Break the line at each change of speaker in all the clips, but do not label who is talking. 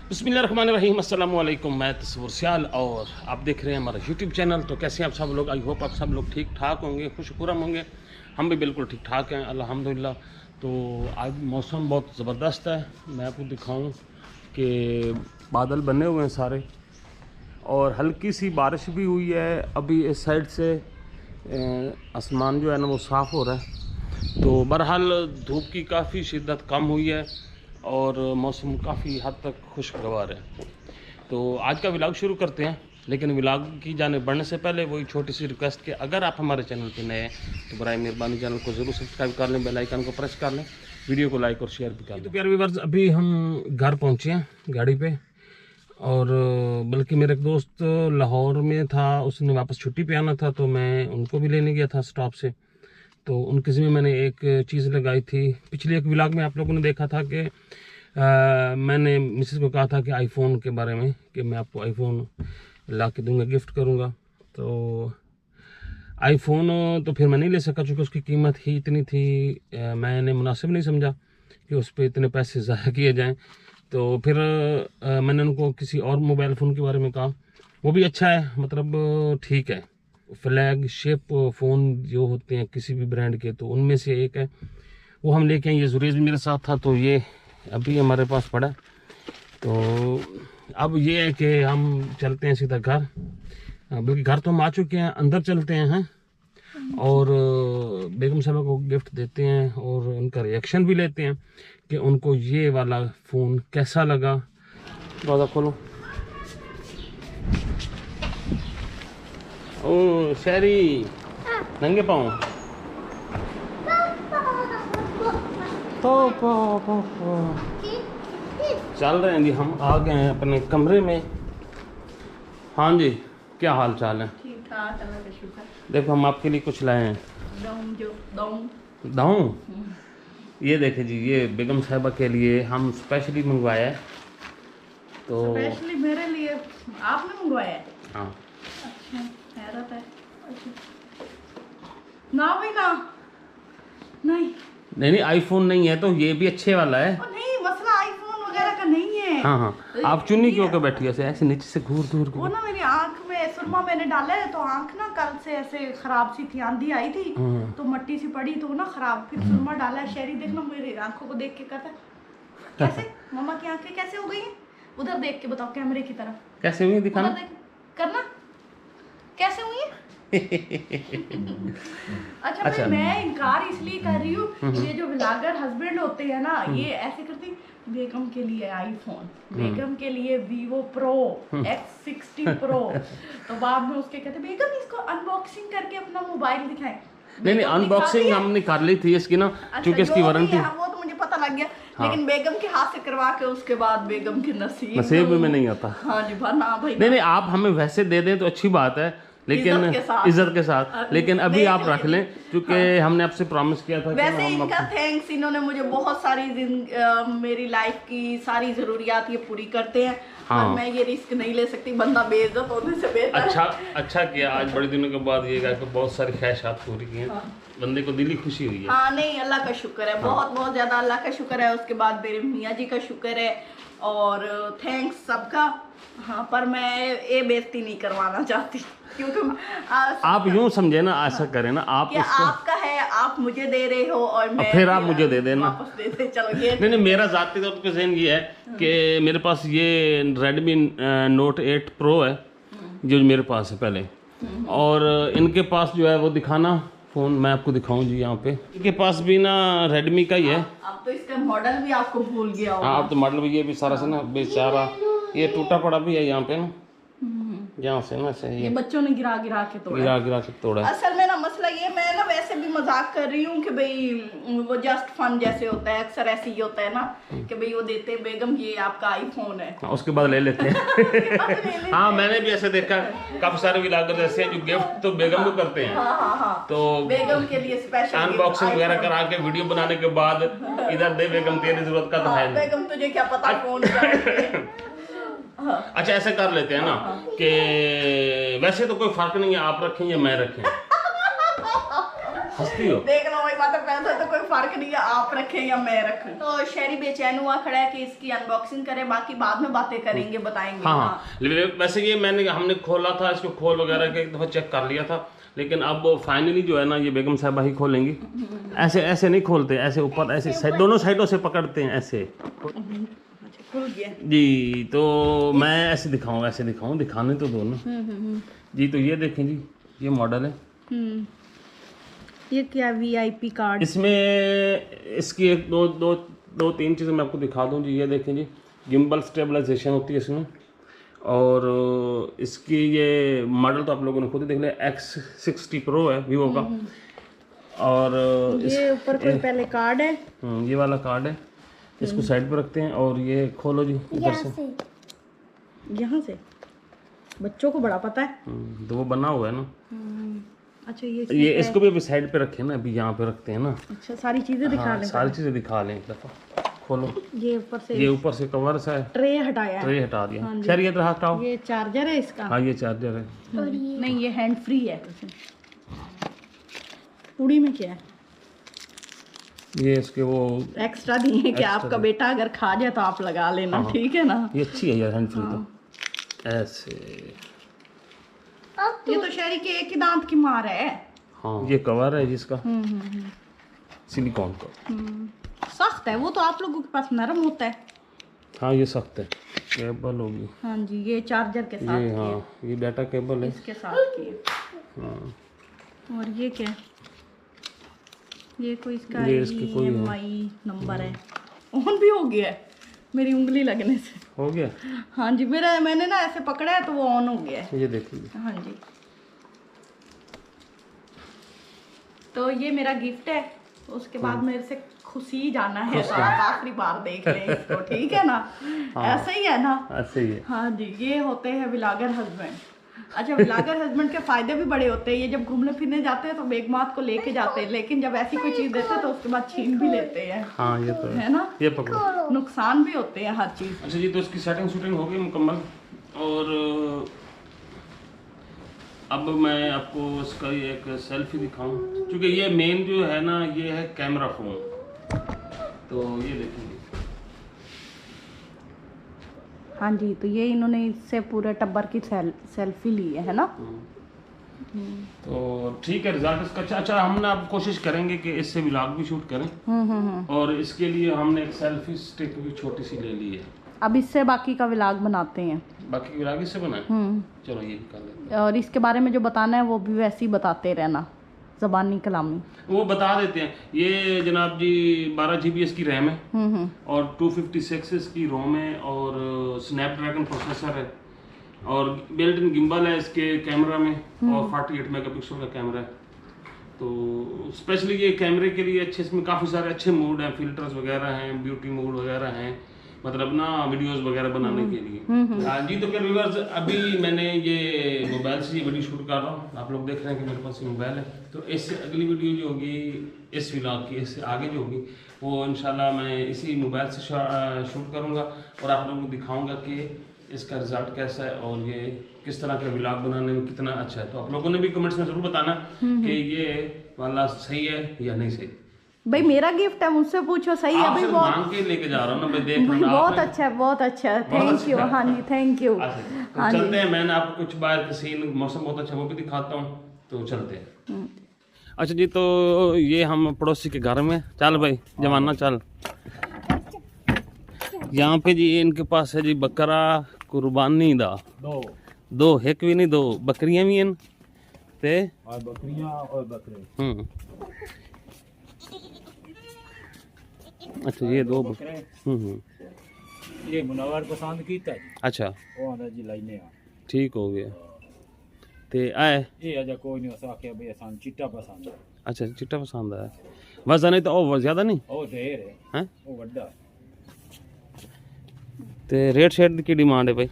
बिस्मिल्लाहिर्रहमानिर्रहीम, अस्सलाम वालेकुम। मैं तस्वुर सियाल और आप देख रहे हैं हमारा यूट्यूब चैनल। तो कैसे हैं आप सब लोग? आई होप आप सब लोग ठीक ठाक होंगे, खुशखुरम होंगे। हम भी बिल्कुल ठीक ठाक हैं अल्हम्दुलिल्लाह। तो आज मौसम बहुत ज़बरदस्त है। मैं आपको दिखाऊं कि बादल बने हुए हैं सारे और हल्की सी बारिश भी हुई है। अभी इस साइड से आसमान जो है ना वो साफ़ हो रहा है। तो बहरहाल धूप की काफ़ी शिद्दत कम हुई है और मौसम काफ़ी हद तक खुशगवार है। तो आज का व्लॉग शुरू करते हैं, लेकिन व्लॉग की जाने बढ़ने से पहले वही छोटी सी रिक्वेस्ट कि अगर आप हमारे चैनल पर नए हैं तो बराए मेहरबानी चैनल को ज़रूर सब्सक्राइब कर लें, बेल आइकन को प्रेस कर लें, वीडियो को लाइक और शेयर भी कर लें। तो प्यारे व्यूअर्स, अभी हम घर पहुँचे हैं गाड़ी पे, और बल्कि मेरा एक दोस्त लाहौर में था, उसने वापस छुट्टी पे आना था तो मैं उनको भी लेने गया था स्टॉप से। तो उनके ज़िम्मे मैंने एक चीज़ लगाई थी। पिछले एक व्लॉग में आप लोगों ने देखा था कि मैंने मिसेस को कहा था कि आईफोन के बारे में कि मैं आपको आईफोन ला के दूँगा, गिफ्ट करूँगा। तो आईफोन तो फिर मैं नहीं ले सका चूँकि उसकी कीमत ही इतनी थी। मैंने मुनासिब नहीं समझा कि उस पर इतने पैसे ज़ाया किए जाएँ। तो फिर मैंने उनको किसी और मोबाइल फ़ोन के बारे में कहा, वो भी अच्छा है, मतलब ठीक है। फ्लैगशिप फ़ोन जो होते हैं किसी भी ब्रांड के, तो उनमें से एक है, वो हम लेके आए। ये जुरेज भी मेरे साथ था, तो ये अभी हमारे पास पड़ा। तो अब ये है कि हम चलते हैं सीधा घर, बल्कि घर तो हम आ चुके हैं, अंदर चलते हैं और बेगम साहबा को गिफ्ट देते हैं और उनका रिएक्शन भी लेते हैं कि उनको ये वाला फ़ोन कैसा लगा। दरवाज़ा खोलो। ओ शहरी नंगे पाँव तो चल रहे हैं जी। हम आ गए हैं अपने कमरे में। हाँ जी, क्या हाल चाल है?
ठीक ठाक, अल्लाह का शुक्र।
देखो हम आपके लिए कुछ लाए हैं। दाऊं ये देखे जी, ये बेगम साहिबा के लिए हम स्पेशली मंगवाया है। तो
स्पेशली मेरे लिए आपने मंगवाया है?
हाँ।
अच्छा, हैरत है। अच्छा। ना भाई ना, नहीं
आईफोन नहीं है तो ये भी अच्छे वाला है।
नहीं, मसला आईफोन वगैरह का नहीं है।
हाँ, आप चुन्नी क्यों के बैठी है ऐसे नीचे से घूर दूर?
वो ना मेरी आंख में सुरमा मैंने डाला है, तो आंख ना कल से ऐसे खराब सी थी, आंधी आई थी तो मट्टी सी पड़ी तो ना खराब, फिर सुरमा डाला है। शहरी देखना मेरी आंखों को देख के कहता है कैसे मम्मा की आंखें कैसे हो गई हैं? उधर देख के बताओ, कैमरे की तरफ
कैसे हुई दिखाना,
करना कैसे हुई है? अच्छा, मैं इनकार इसलिए कर रही हूँ, ये जो व्लॉगर हस्बैंड होते हैं ना, ये ऐसे करते, बेगम के लिए आईफोन, बेगम के लिए वीवो प्रो X60 प्रो, तो बाद में उसके कहते बेगम इसको अनबॉक्सिंग करके अपना मोबाइल दिखाएं।
नहीं, अनबॉक्सिंग हमने कर ली थी इसकी ना, क्योंकि इसकी वारंटी,
वो तो मुझे पता लग गया। हाँ। लेकिन बेगम के हाथ से करवा के उसके बाद बेगम के नसीब
में नहीं आता।
हाँ जी, ना भाई
नहीं, आप हमें वैसे दे दें तो अच्छी बात है, लेकिन इज्जत के साथ। लेकिन अभी आप रख लें, क्योंकि हाँ, हमने आपसे प्रॉमिस किया था।
वैसे इनका थैंक्स, इन्होंने मुझे बहुत सारी मेरी लाइफ की सारी जरूरियात ये पूरी करते हैं। हाँ। और मैं ये रिस्क नहीं ले सकती, बंदा बेइज्जत होने से बेहतर। अच्छा किया, आज बड़े दिनों के बाद ये बहुत सारी ख्वाहिशात पूरी की हैं। हाँ। बंदे को दिली खुशी हुई है। हाँ, नहीं, अल्लाह का शुक्र है। हाँ। बहुत ज़्यादा अल्लाह का शुक्र है। उसके बाद मेरे मियाँ जी का शुक्र है और थैंक्स सबका। हाँ, पर मैं ये बेइज्जती नहीं करवाना चाहती, क्योंकि आप यूं समझे ना, ऐसा करें ना, आप आपका है, आप मुझे दे रहे हो और मैं फिर आप मुझे दे देना, वापस दे दे, चलो ये नहीं, मेरा ज़ाती तौर पे ज़हन ये है कि मेरे पास ये Redmi Note 8 Pro है जो मेरे पास है पहले, और इनके पास जो है वो दिखाना फ़ोन मैं आपको दिखाऊं जी। यहाँ पे इनके पास भी ना Redmi का ही है। अब तो इसका मॉडल भी आपको भूल गया होगा। हाँ, अब तो मॉडल भी, ये भी सारा से ना बेचारा ये टूटा पड़ा भी है यहाँ पे ना, यहाँ से ना सही, ये बच्चों ने गिरा के तोड़ा। असल में ना मसला ये, मैं ना वैसे भी मजाक कर रही हूँ कि भाई वो जस्ट फन जैसे होता है, अक्सर ऐसे ही होता है ना कि भाई वो देते हैं बेगम ये आपका आईफोन है, उसके बाद ले लेते हैं। हाँ, मैंने भी ऐसे देखा, काफी सारे व्लॉगर ऐसे हैं जो गिफ्ट तो बेगम को करते हैं। हाँ, तो बेगम के लिए स्पेशल अनबॉक्सिंग वगैरह करा के वीडियो बनाने के बाद इधर दे बेगम, तेरी जरूरत का तो है, बेगम तुझे क्या पता कौन। हाँ। अच्छा, ऐसा कर लेते हैं ना कि वैसे तो कोई फर्क नहीं है, आप रखें या मैं रखें।
हंसती हो?
देख लो भाई, बात पैसा तो कोई फर्क नहीं है, आप रखें या मैं रखूं। तो शहरी बेचैन हुआ खड़ा है कि इसकी अनबॉक्सिंग करें, बाकी बाद में बातें करेंगे, बताएंगे।
हाँ वैसे ये हमने खोला था, इसको खोल वगैरह के एक दफ़ा चेक कर लिया था, लेकिन अब फाइनली जो है ना ये बेगम साहबा ही खोलेंगी। ऐसे ऐसे नहीं खोलते, ऐसे ऊपर ऐसे दोनों साइडों से पकड़ते हैं ऐसे।
खुल गया
जी, तो मैं ऐसे दिखाऊं, ऐसे दिखाऊं, दिखाने तो दो ना। जी, तो ये देखें जी, ये मॉडल है।
ये क्या VIP कार्ड?
इसमें इसकी एक दो तीन चीज़ें मैं आपको दिखा दूं जी। ये देखें जी, गिम्बल स्टेबलाइजेशन होती है इसमें, और इसकी ये मॉडल तो आप लोगों ने खुद ही देख लिया, X60 Pro है वीवो का। और
ये ऊपर कोई पहले कार्ड है,
ये वाला कार्ड है, इसको साइड पे रखते हैं और ये खोलो जी इधर से।
यहाँ से बच्चों को बड़ा पता है।
तो वो बना हुआ है ना।
अच्छा,
ये इसको भी अभी साइड पे रखे ना, अभी यहाँ पे रखते हैं ना।
अच्छा, सारी चीजें दिखा लें।
सारी चीज़ें दिखा लें एक दफ़ा। खोलो,
ये ऊपर से
कवर सा है,
ट्रे हटाया है।
ट्रे हटा दिया। खैर ये तरह हटाओ।
ये चार्जर है इसका?
हाँ, ये चार्जर है।
नहीं, ये हैंड फ्री है। पूड़ी में क्या है?
ये इसके वो
एक्स्ट्रा दिए हैं कि आपका बेटा अगर खा जाए तो आप लगा लेना। ठीक है ना?
ये अच्छी है यार हैंड फ्री। तो ऐसे
ये तो शहरी के एक ही दांत की मार है।
हाँ, ये कवर है जिसका सिलिकॉन का।
सख्त है वो तो, आप लोगों के पास नरम होता है।
हाँ, ये सख्त है। केबल होगी।
हाँ जी, ये चार्जर के साथ
ये, हाँ, ये डाटा केबल है
इसके साथ की।
हाँ।
और ये क्या? ये कोई इसका EMI नंबर है। ऑन भी हो गया है मेरी उंगली लगने से।
हो गया?
हाँ जी, मैंने ना ऐसे पकड़ा है तो वो ऑन हो गया है।
ये देखिए।
हाँ जी, तो ये मेरा गिफ्ट है। उसके बाद मेरे से खुशी जाना है, तो आप आखिरी बार देख लें इसको। ठीक है ना? ऐसे ही है ना?
ऐसे ही है।
हाँ जी, ये होते हैं व्लॉगर हस्बैंड। अच्छा, व्लॉगर हस्बैंड के फायदे भी बड़े होते हैं। ये जब घूमने फिरने जाते हैं तो बेगमात को लेके जाते हैं, लेकिन जब ऐसी कोई चीज देते हैं तो उसके बाद छीन भी लेते हैं।
हाँ, ये तो
है ना?
ये पकड़ो।
नुकसान भी होते हैं हर चीज।
अच्छा जी, तो इसकी सेटिंग शूटिंग हो गई मुकम्मल, और अब मैं आपको इसका एक सेल्फी दिखाऊं, क्योंकि ये मेन जो है ना ये है कैमरा फोन। तो ये देखेंगे।
हाँ जी, तो ये इन्होंने इससे पूरे टब्बर की सेल्फी ली है ना?
तो ठीक है, रिजल्ट इसका अच्छा। हमने अब कोशिश करेंगे कि इससे व्लॉग भी शूट करें, और इसके लिए हमने एक सेल्फी स्टिक भी छोटी सी ले ली है।
अब इससे बाकी का व्लॉग बनाते हैं।
बाकी की व्लॉग इससे बनाए? चलो ये कर लेते
और इसके बारे में जो बताना है वो भी वैसे ही बताते रहना, ज़बानी कलामी
वो बता देते हैं। ये जनाब जी 12 GB इसकी रैम है, और 256 इसकी रोम है, और स्नैपड्रैगन प्रोसेसर है, और बिल्ट इन गिम्बल है इसके कैमरा में, और 48 मेगापिक्सल का कैमरा है। तो स्पेशली ये कैमरे के लिए अच्छे, इसमें काफ़ी सारे अच्छे मोड हैं, फिल्टर्स वगैरह हैं, ब्यूटी मोड वगैरह हैं, मतलब ना वीडियोस वगैरह बनाने के लिए। हाँ जी, तो फिर व्यूअर्स, अभी मैंने ये मोबाइल से ये वीडियो शूट कर रहा हूँ। आप लोग देख रहे हैं कि मेरे पास ये मोबाइल है। तो इससे अगली वीडियो जो होगी इस व्लॉग की, इससे आगे जो होगी वो इंशाल्लाह मैं इसी मोबाइल से शूट करूँगा, और आप लोगों को दिखाऊँगा कि इसका रिजल्ट कैसा है, और ये किस तरह का व्लॉग बनाने में कितना अच्छा है। तो आप लोगों ने भी कमेंट्स में ज़रूर बताना कि ये वाला सही है या नहीं सही।
भाई मेरा गिफ्ट है, मुझसे पूछो। सही है भाई, बहुत
मांग के लेके जा रहा हूं ना मैं, देख
भाई बहुत अच्छा है, बहुत अच्छा है। Thank you. हाँ जी, थैंक यू।
तो चलते हैं, मैंने आपको कुछ बाहर का सीन, मौसम बहुत अच्छा वो भी दिखाता हूं, तो चलते हैं। अच्छा जी, तो ये हम पड़ोसी के घर में, चल भाई जमाना चल। यहाँ पे जी इनके पास है जी बकरा कुर्बानी दा, दो एक भी नहीं, दो बकरियां भी हैं ते
और बकरियां और बकरे।
अच्छा, ये दो
बकरे।
ये
मुनव्वर पसंद कीता है।
अच्छा,
वो आंदा जी लाइने आ
ठीक हो गया। ते आए
ये अजा कोई नहीं असा के भाई आसान चिट्टा पसंद है।
अच्छा, चिट्टा पसंद है। वजन नहीं तो ओ ज्यादा नहीं
ओ ढेर है,
हैं?
ओ वड्डा
ते रेट शेट की डिमांड है भाई?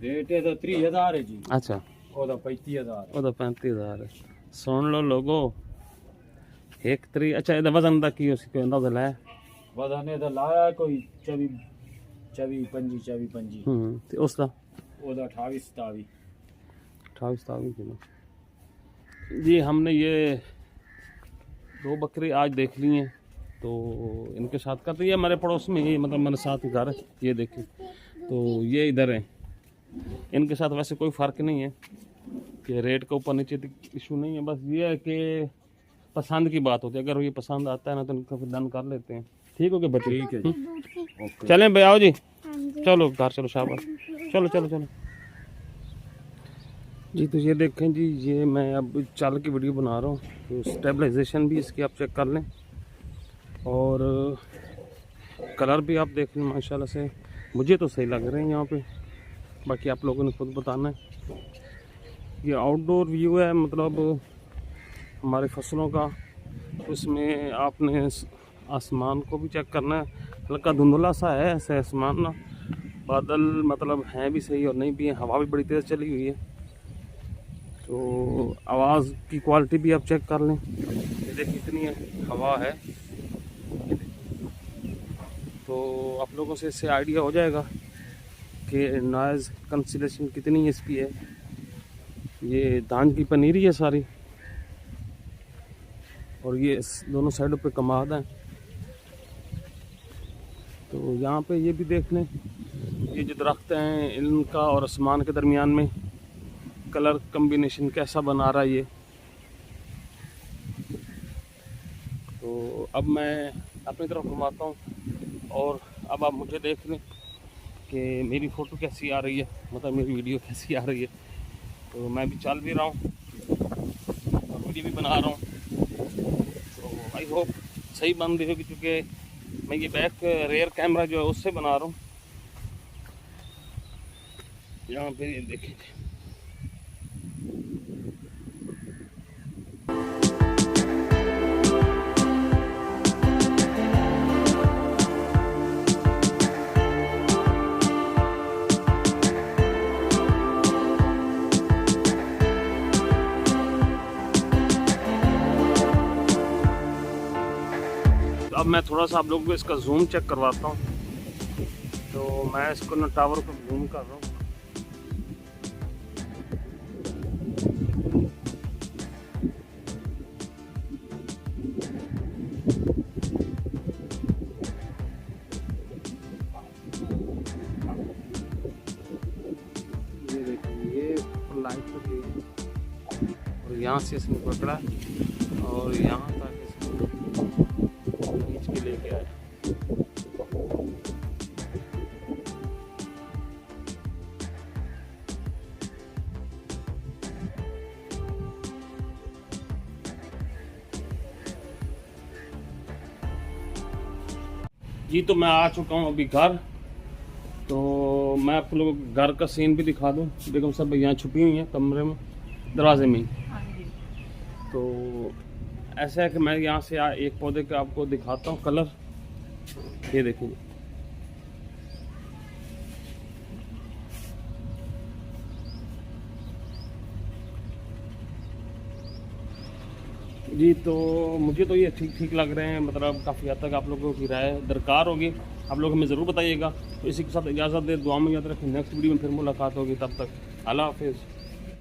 रेट है तो 30,000 है जी।
अच्छा,
ओ तो 35,000
ਉਹ ਤਾਂ 35,000 ਹੈ। ਸੁਣ ਲਓ ਲੋਗੋ, ਇੱਕ ਤਰੀ। ਅੱਛਾ, ਇਹਦਾ ਵਜ਼ਨ ਦਾ ਕੀ ਉਸ ਕਹਿੰਦਾ ਉਹਦਾ ਲੈ
वदाने तो लाया कोई 24 25
ਤੇ ਉਸ ਦਾ
ओदा 28 27
28 किलो। जी, हमने ये 2 बकरी आज देख ली हैं, तो इनके साथ का तो ये हमारे पड़ोस में ही, मतलब हमारे साथ ही घर है, ये देखिए। तो ये इधर है, इनके साथ वैसे कोई फ़र्क नहीं है कि रेट के ऊपर नीचे इशू नहीं है, बस ये है कि पसंद की बात होती है। अगर ये पसंद आता है ना तो इनको फिर डन कर लेते हैं। ठीक हो गया बच्चे?
ठीक है जी।
चलें भाई, आओ जी, चलो घर चलो, शाबाश, चलो चलो चलो जी। तो ये देखें जी, ये मैं अब चाल की वीडियो बना रहा हूँ, तो स्टेबलाइजेशन भी इसकी आप चेक कर लें, और कलर भी आप देख लें। माशाल्लाह से मुझे तो सही लग रहे हैं यहाँ पे, बाकी आप लोगों ने खुद बताना है। ये आउटडोर व्यू है, मतलब हमारे फसलों का। उसमें आपने आसमान को भी चेक करना है, हल्का धुंधला सा है ऐसे आसमान ना, बादल मतलब हैं भी सही और नहीं भी हैं, हवा भी बड़ी तेज़ चली हुई है। तो आवाज़ की क्वालिटी भी आप चेक कर लें, ये देखिए कितनी है हवा है। तो आप लोगों से इससे आइडिया हो जाएगा कि नॉइज़ कैंसिलेशन कितनी इसकी है। ये धान की पनीरी है सारी, और ये दोनों साइडों पे कमाद हैं। तो यहाँ पे ये भी देख लें, ये जो दरख्त हैं इनका और आसमान के दरमियान में कलर कम्बिनेशन कैसा बना रहा है ये। तो अब मैं अपनी तरफ घुमाता हूँ, और अब आप मुझे देख लें कि मेरी फ़ोटो कैसी आ रही है, मतलब मेरी वीडियो कैसी आ रही है। तो मैं भी चल भी रहा हूँ और वीडियो भी बना रहा हूँ, तो आई होप सही बन रही होगी, क्योंकि मैं ये बैक रेयर कैमरा जो है उससे बना रहा हूँ। यहाँ पे ये देखिए, अब मैं थोड़ा सा आप लोगों को इसका जूम चेक करवाता हूँ। तो मैं इसको ना टावर को जूम कर रहा हूँ। ये देखिए, ये लाइट को गई और यहाँ से इसने पकड़ा और यहाँ तक इसको खींच के लेके आया। जी तो मैं आ चुका हूँ अभी घर। तो मैं आप लोगों को घर का सीन भी दिखा दूँ। बेगम सब यहाँ छुपी हुई हैं कमरे में, दरवाजे में ही। तो ऐसा है कि मैं यहाँ से एक पौधे का आपको दिखाता हूँ कलर, ये देखिए। जी तो मुझे तो ये ठीक लग रहे हैं, मतलब काफ़ी हद तक आप लोगों की राय दरकार होगी, आप लोग हमें ज़रूर बताइएगा। तो इसी के साथ इजाज़त दे, दुआ में याद रखें। नेक्स्ट वीडियो में फिर मुलाकात होगी, तब तक अल्लाह हाफिज़।